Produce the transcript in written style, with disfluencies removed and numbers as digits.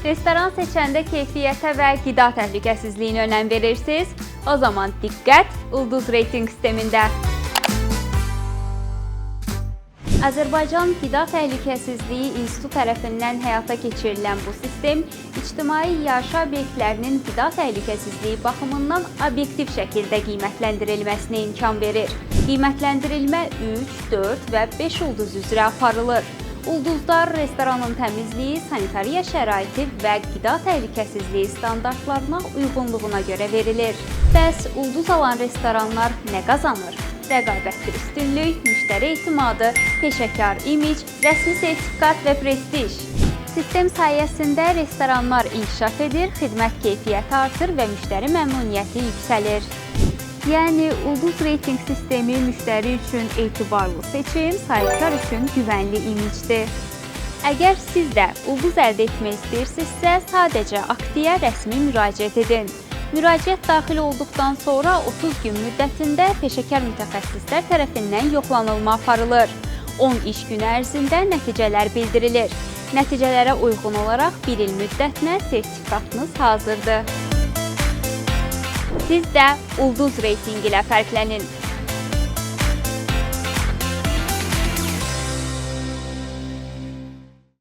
Restoran seçəndə keyfiyyətə və qida təhlükəsizliyinə önəm verirsiniz? O zaman diqqət Ulduz Reyting sistemində. Azərbaycan Qida Təhlükəsizliyi İnstitutu tərəfindən həyata keçirilən bu sistem ictimai yaşayış obyektlərinin qida təhlükəsizliyi baxımından obyektiv şəkildə qiymətləndirilməsinə imkan verir. Qiymətləndirilmə 3, 4 və 5 ulduz üzrə aparılır. Ulduzlar restoranın təmizliyi, sanitariya şəraiti və qida təhlükəsizliyi standartlarına uyğunluğuna görə verilir. Bəs ulduz alan restoranlar nə qazanır? Rəqabətli üstünlük, müştəri etimadı, peşəkar imic, rəsmi sertifikat və prestij. Sistem sayəsində restoranlar inkişaf edir, xidmət keyfiyyəti artır və müştəri məmnuniyyəti yüksəlir. Yəni, Ulduz Reyting sistemi müştəri üçün etibarlı seçim, sahibkar üçün güvənli imicdir. Əgər siz də ulduz əldə etmək istəyirsinizsə, sadəcə Aktiyə rəsmi müraciət edin. Müraciət daxil olduqdan sonra 30 gün müddətində peşəkar mütəxəssislər tərəfindən yoxlanılma aparılır. 10 iş günü ərzində nəticələr bildirilir. Nəticələrə uyğun olaraq 1 il müddətinə sertifikatınız hazırdır. Siz də Ulduz Reyting ilə fərqlənin.